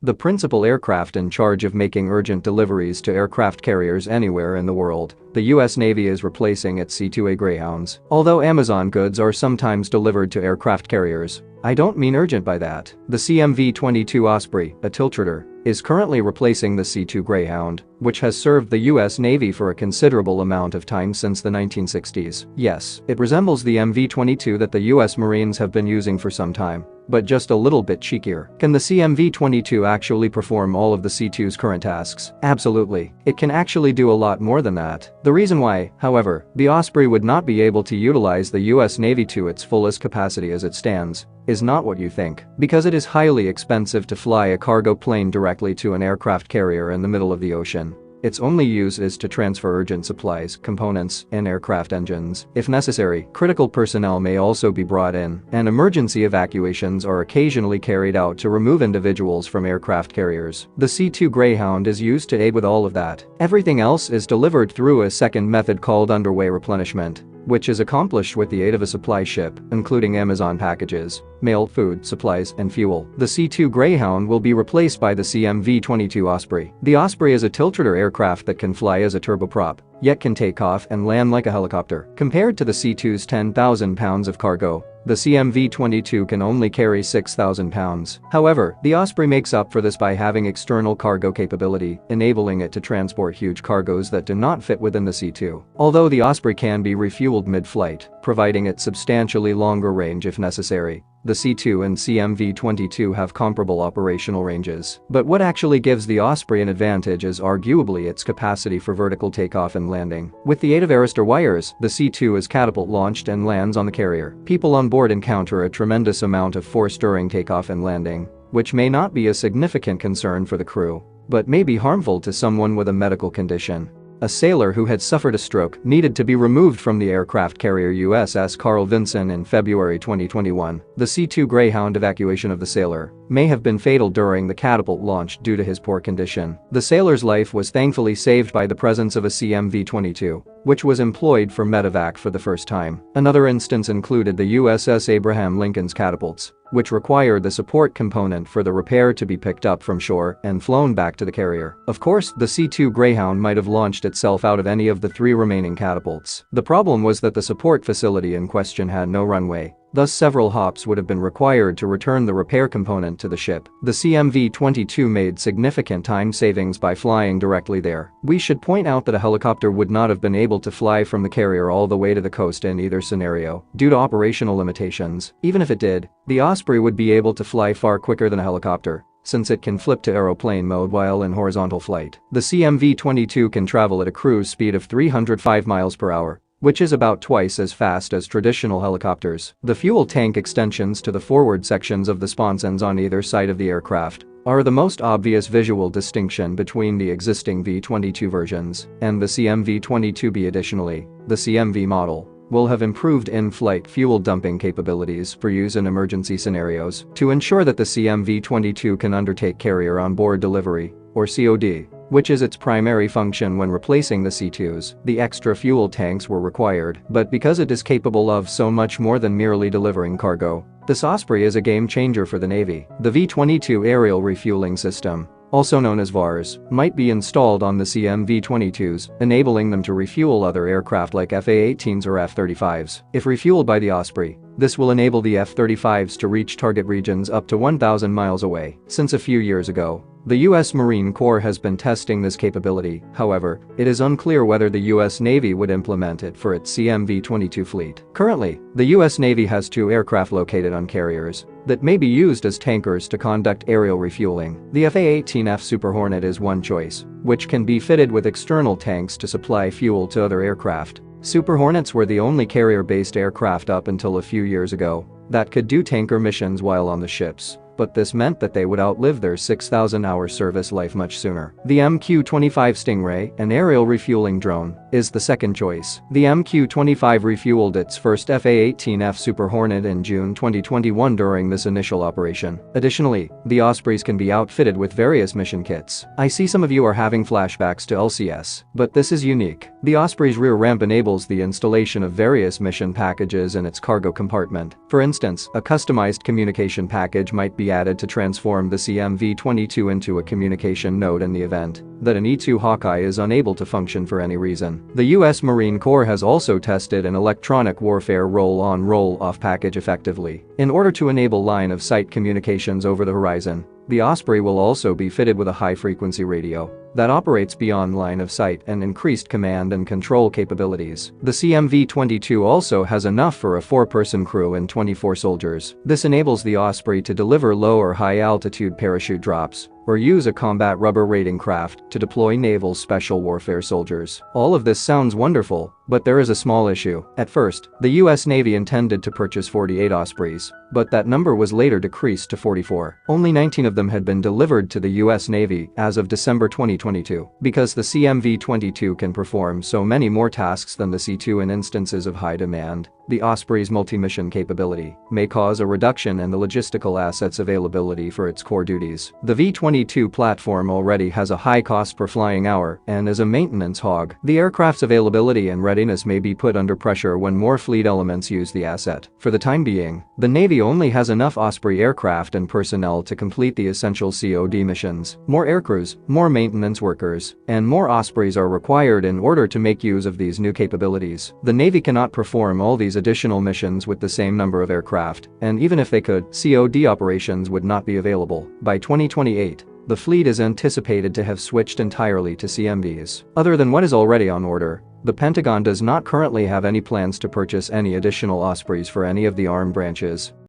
the principal aircraft in charge of making urgent deliveries to aircraft carriers anywhere in the world. The US Navy is replacing its C-2A Greyhounds. Although Amazon goods are sometimes delivered to aircraft carriers, I don't mean urgent by that. The V-22 Osprey, a tiltrotor, is currently replacing the C-2 Greyhound, which has served the US Navy for a considerable amount of time since the 1960s. Yes, it resembles the V-22 that the US Marines have been using for some time, but just a little bit cheekier. Can the V-22 actually perform all of the C-2's current tasks? Absolutely. It can actually do a lot more than that. The reason why, however, the Osprey would not be able to utilize the US Navy to its fullest capacity as it stands is not what you think. Because it is highly expensive to fly a cargo plane directly to an aircraft carrier in the middle of the ocean. Its only use is to transfer urgent supplies, components, and aircraft engines. If necessary, critical personnel may also be brought in, and emergency evacuations are occasionally carried out to remove individuals from aircraft carriers. The C-2 Greyhound is used to aid with all of that. Everything else is delivered through a second method called underway replenishment, which is accomplished with the aid of a supply ship, including Amazon packages, mail, food, supplies, and fuel. The C-2 Greyhound will be replaced by the V-22 Osprey. The Osprey is a tiltrotor aircraft that can fly as a turboprop, yet can take off and land like a helicopter. Compared to the C-2's 10,000 pounds of cargo, the V-22 can only carry 6,000 pounds. However, the Osprey makes up for this by having external cargo capability, enabling it to transport huge cargoes that do not fit within the C-2. Although the Osprey can be refueled mid-flight, providing it substantially longer range if necessary, the C-2 and V-22 have comparable operational ranges. But what actually gives the Osprey an advantage is arguably its capacity for vertical takeoff and landing. With the aid of arrestor wires, the C-2 is catapult launched and lands on the carrier. People on board encounter a tremendous amount of force during takeoff and landing, which may not be a significant concern for the crew, but may be harmful to someone with a medical condition. A sailor who had suffered a stroke needed to be removed from the aircraft carrier USS Carl Vinson in February 2021. The C-2 Greyhound evacuation of the sailor may have been fatal during the catapult launch due to his poor condition. The sailor's life was thankfully saved by the presence of a V-22, which was employed for medevac for the first time. Another instance included the USS Abraham Lincoln's catapults, which required the support component for the repair to be picked up from shore and flown back to the carrier. Of course, the C-2 Greyhound might have launched itself out of any of the 3 remaining catapults. The problem was that the support facility in question had no runway. Thus several hops would have been required to return the repair component to the ship. The V-22 made significant time savings by flying directly there. We should point out that a helicopter would not have been able to fly from the carrier all the way to the coast in either scenario, due to operational limitations. Even if it did, the Osprey would be able to fly far quicker than a helicopter, since it can flip to aeroplane mode while in horizontal flight. The V-22 can travel at a cruise speed of 305 miles per hour, which is about twice as fast as traditional helicopters. The fuel tank extensions to the forward sections of the sponsons on either side of the aircraft are the most obvious visual distinction between the existing V-22 versions and the V-22B. Additionally, the CMV model will have improved in-flight fuel dumping capabilities for use in emergency scenarios to ensure that the V-22 can undertake carrier on-board delivery, or COD, which is its primary function when replacing the C-2s. The extra fuel tanks were required, but because it is capable of so much more than merely delivering cargo, this Osprey is a game changer for the Navy. The V-22 aerial refueling system, also known as VARS, might be installed on the V-22s, enabling them to refuel other aircraft like F/A-18s or F-35s. If refueled by the Osprey, this will enable the F-35s to reach target regions up to 1,000 miles away. Since a few years ago, the U.S. Marine Corps has been testing this capability. However, it is unclear whether the U.S. Navy would implement it for its V-22 fleet. Currently, the U.S. Navy has 2 aircraft located on carriers that may be used as tankers to conduct aerial refueling. The F/A-18F Super Hornet is one choice, which can be fitted with external tanks to supply fuel to other aircraft. Super Hornets were the only carrier-based aircraft up until a few years ago that could do tanker missions while on the ships, but this meant that they would outlive their 6,000-hour service life much sooner. The MQ-25 Stingray, an aerial refueling drone, is the second choice. The MQ-25 refueled its first F/A-18F Super Hornet in June 2021 during this initial operation. Additionally, the Ospreys can be outfitted with various mission kits. I see some of you are having flashbacks to LCS, but this is unique. The Osprey's rear ramp enables the installation of various mission packages in its cargo compartment. For instance, a customized communication package might be be added to transform the V-22 into a communication node in the event that an E-2 Hawkeye is unable to function for any reason. The U.S. Marine Corps has also tested an electronic warfare roll-on roll-off package effectively. In order to enable line-of-sight communications over the horizon, the Osprey will also be fitted with a high-frequency radio that operates beyond line of sight and increased command and control capabilities. The V-22 also has enough for a 4-person crew and 24 soldiers. This enables the Osprey to deliver low or high-altitude parachute drops or use a combat rubber raiding craft to deploy naval special warfare soldiers. All of this sounds wonderful, but there is a small issue. At first, the U.S. Navy intended to purchase 48 Ospreys, but that number was later decreased to 44. Only 19 of them had been delivered to the U.S. Navy as of December 2022. Because the V-22 can perform so many more tasks than the C-2 in instances of high demand, the Osprey's multi-mission capability may cause a reduction in the logistical assets availability for its core duties. The V-22 platform already has a high cost per flying hour and is a maintenance hog. The aircraft's availability and readiness may be put under pressure when more fleet elements use the asset. For the time being, the Navy only has enough Osprey aircraft and personnel to complete the essential COD missions. More aircrews, more maintenance workers, and more Ospreys are required in order to make use of these new capabilities. The Navy cannot perform all these additional missions with the same number of aircraft, and even if they could, COD operations would not be available. By 2028, the fleet is anticipated to have switched entirely to CMVs. Other than what is already on order, the Pentagon does not currently have any plans to purchase any additional Ospreys for any of the armed branches.